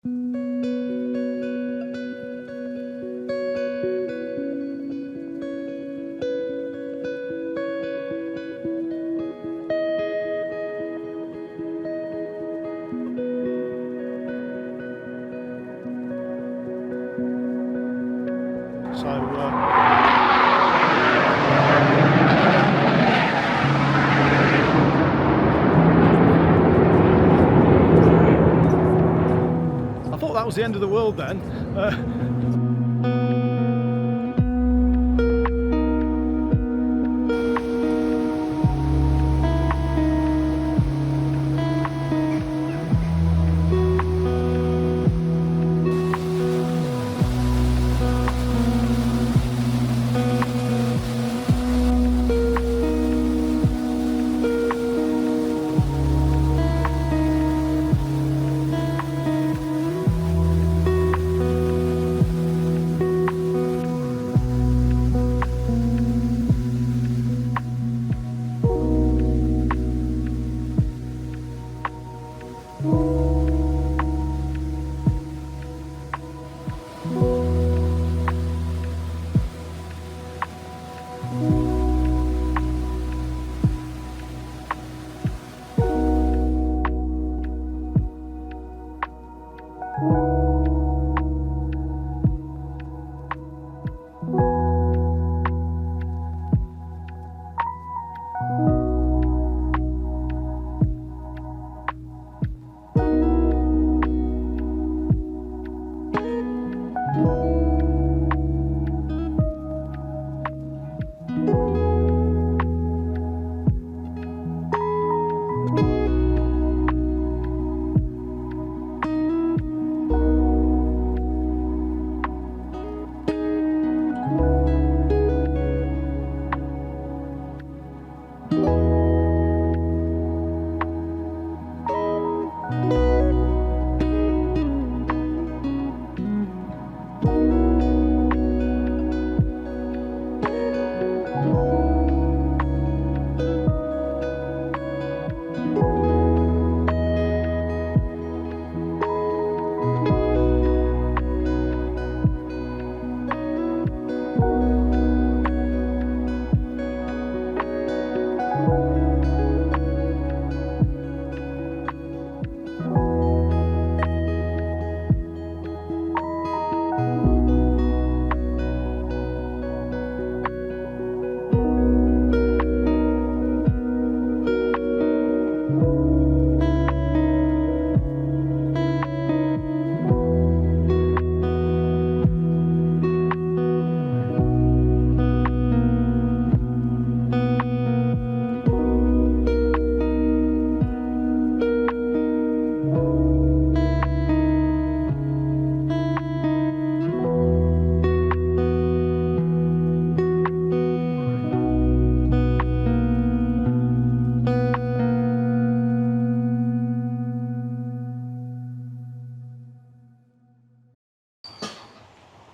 I thought that was the end of the world then.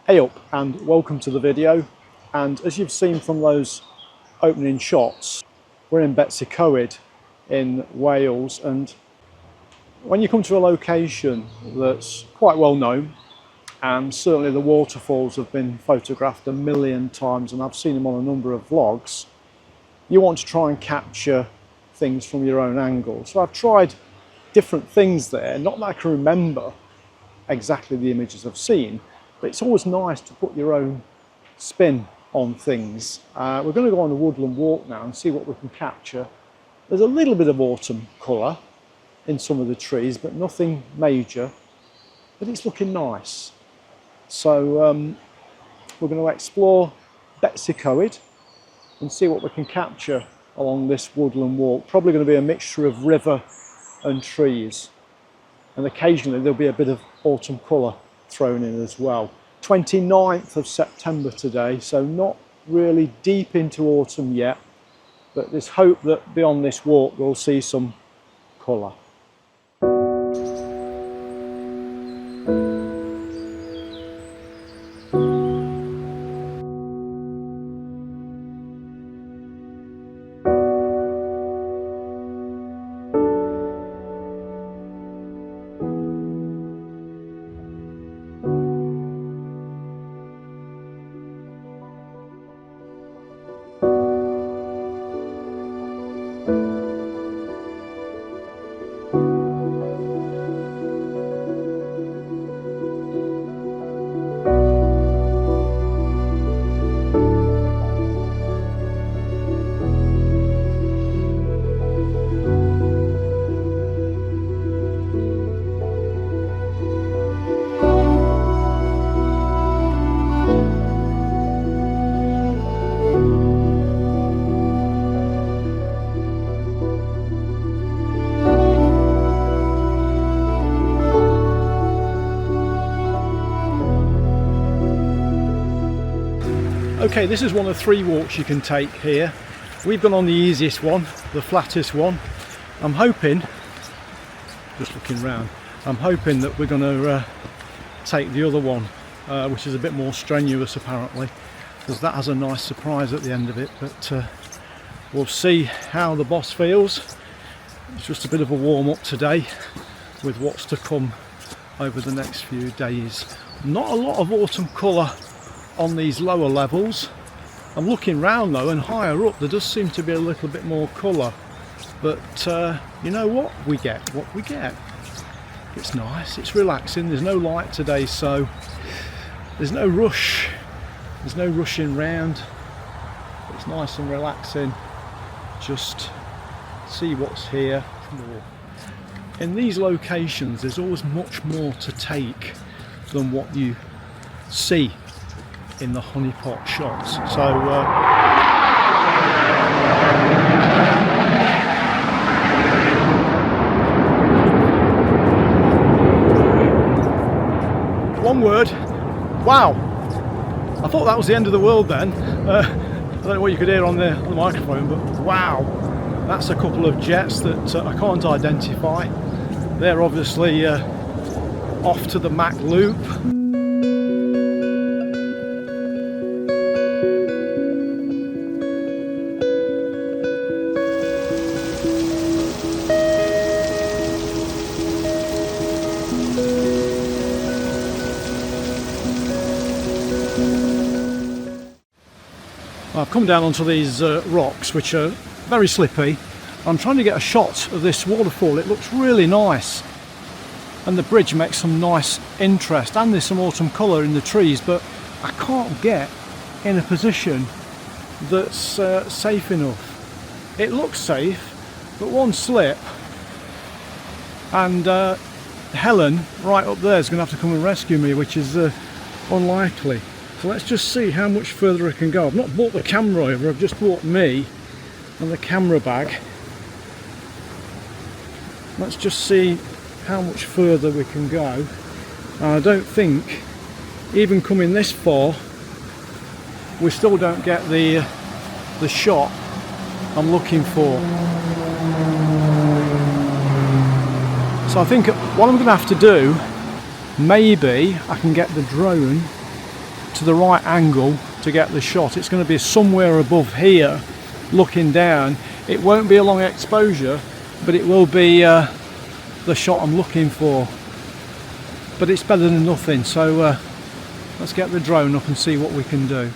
Hey up and welcome to the video, and as you've seen from those opening shots, we're in Betws-y-Coed in Wales, and when you come to a location that's quite well known, and certainly the waterfalls have been photographed a million times and I've seen them on a number of vlogs, you want to try and capture things from your own angle. So I've tried different things there, not that I can remember exactly the images I've seen, but it's always nice to put your own spin on things. We're going to go on the Woodland walk now and see what we can capture. There's a little bit of autumn colour in some of the trees, but nothing major, but it's looking nice. So we're going to explore Betws-y-Coed and see what we can capture along this woodland walk. Probably going to be a mixture of river and trees, and occasionally there'll be a bit of autumn colour thrown in as well. 29th of September today, so not really deep into autumn yet, but there's hope that beyond this walk we'll see some colour. Okay, this is one of 3 walks you can take here. We've gone on the easiest one, the flattest one. I'm hoping, just looking round, I'm hoping that we're going to take the other one, which is a bit more strenuous apparently, because that has a nice surprise at the end of it. But we'll see how the boss feels. It's just a bit of a warm-up today with what's to come over the next few days. Not a lot of autumn colour on these lower levels. I'm looking round though, and higher up there does seem to be a little bit more colour. But you know what? We get what we get. It's nice, it's relaxing. There's no light today, so there's no rush. There's no rushing round. It's nice and relaxing. Just see what's here. In these locations there's always much more to take than what you see in the honeypot shots. So one word, wow. I thought that was the end of the world then. I don't know what you could hear on the microphone, but wow. That's a couple of jets that I can't identify. They're obviously off to the Mac loop. I've come down onto these rocks, which are very slippy. I'm trying to get a shot of this waterfall. It looks really nice, and the bridge makes some nice interest, and there's some autumn colour in the trees, but I can't get in a position that's safe enough. It looks safe, but one slip and Helen right up there is going to have to come and rescue me, which is unlikely. So let's just see how much further I can go. I've not brought the camera over, I've just brought me and the camera bag. Let's just see how much further we can go. And I don't think, even coming this far, we still don't get the shot I'm looking for. So I think what I'm going to have to do, maybe I can get the drone to the right angle to get the shot. It's going to be somewhere above here looking down. It won't be a long exposure, but it will be the shot I'm looking for. But it's better than nothing, so let's get the drone up and see what we can do.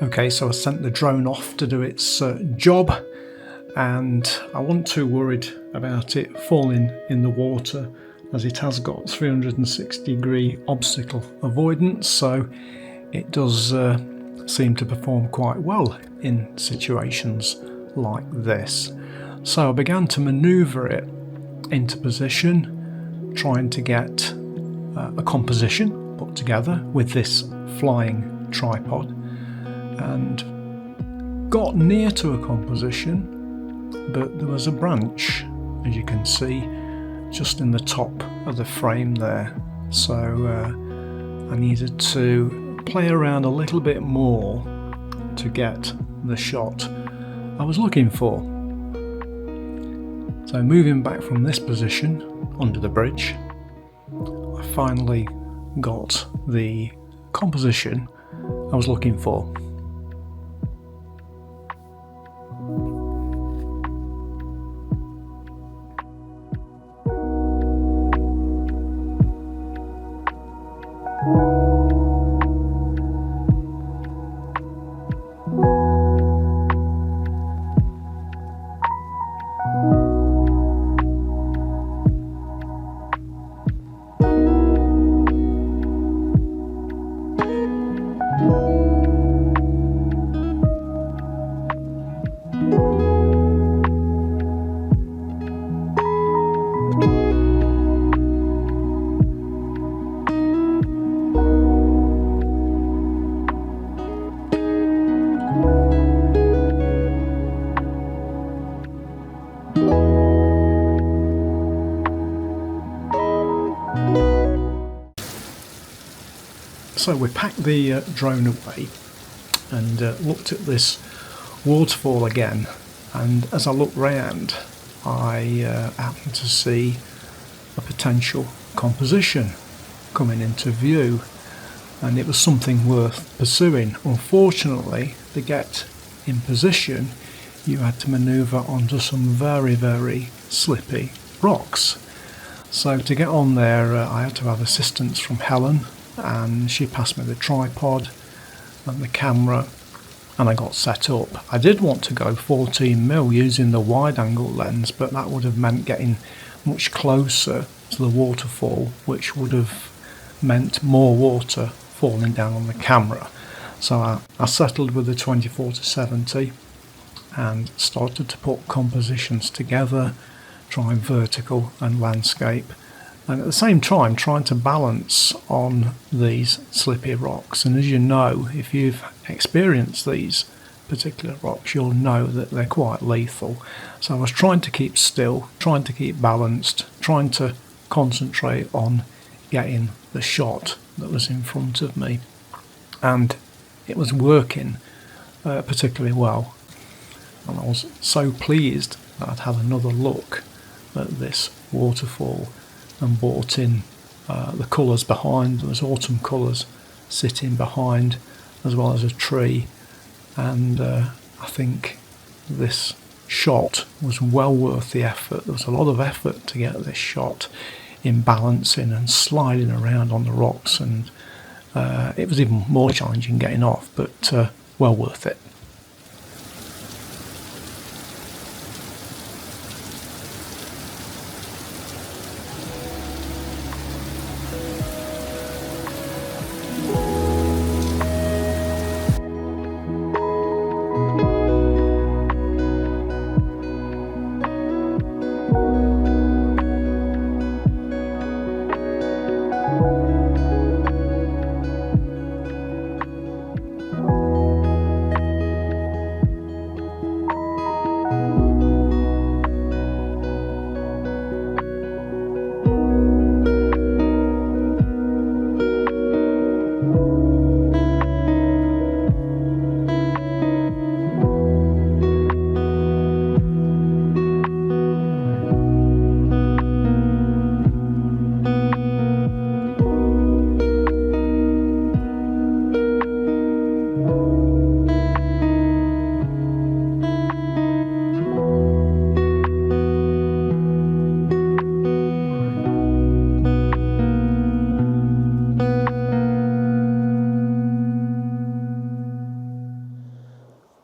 Okay, so I sent the drone off to do its job, and I wasn't too worried about it falling in the water, as it has got 360-degree obstacle avoidance, so it does seem to perform quite well in situations like this. So I began to manoeuvre it into position, trying to get a composition put together with this flying tripod, and got near to a composition, but there was a branch, as you can see, just in the top of the frame there. So I needed to play around a little bit more to get the shot I was looking for. So moving back from this position under the bridge, I finally got the composition I was looking for. So we packed the drone away and looked at this waterfall again, and as I looked round I happened to see a potential composition coming into view, and it was something worth pursuing. Unfortunately, to get in position you had to manoeuvre onto some very, very slippy rocks. So to get on there I had to have assistance from Helen, and she passed me the tripod and the camera, and I got set up. I did want to go 14mm using the wide angle lens, but that would have meant getting much closer to the waterfall, which would have meant more water falling down on the camera. So I settled with the 24-70 and started to put compositions together, trying vertical and landscape, and at the same time trying to balance on these slippy rocks. And as you know, if you've experienced these particular rocks, you'll know that they're quite lethal. So I was trying to keep still, trying to keep balanced, trying to concentrate on getting the shot that was in front of me, and it was working particularly well. And I was so pleased that I'd had another look at this waterfall and brought in the colours behind. There was autumn colours sitting behind, as well as a tree, and I think this shot was well worth the effort. There was a lot of effort to get this shot in balancing and sliding around on the rocks, and it was even more challenging getting off, but well worth it.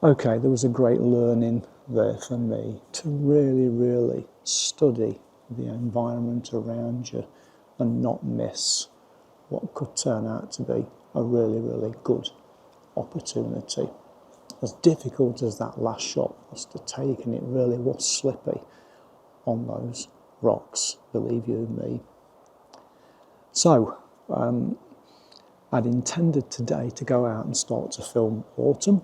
Okay, there was a great learning there for me to really study the environment around you and not miss what could turn out to be a really good opportunity. As difficult as that last shot was to take, and it really was slippy on those rocks, believe you me. So I'd intended today to go out and start to film autumn.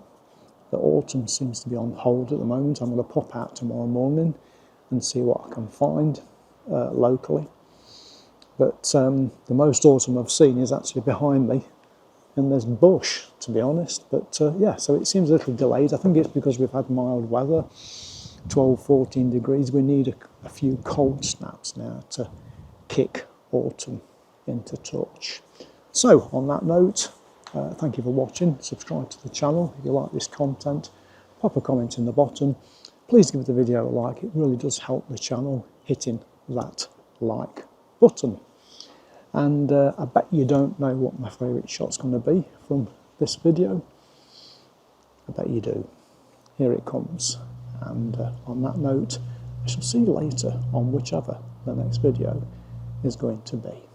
The autumn seems to be on hold at the moment. I'm going to pop out tomorrow morning and see what I can find locally. But the most autumn I've seen is actually behind me, and there's bush, to be honest. But yeah, so it seems a little delayed. I think it's because we've had mild weather, 12, 14 degrees. We need a few cold snaps now to kick autumn into touch. So on that note, thank you for watching. Subscribe to the channel if you like this content. Pop a comment in the bottom. Please give the video a like. It really does help the channel hitting that like button. And I bet you don't know what my favourite shot's going to be from this video. I bet you do. Here it comes. And on that note, I shall see you later on whichever the next video is going to be.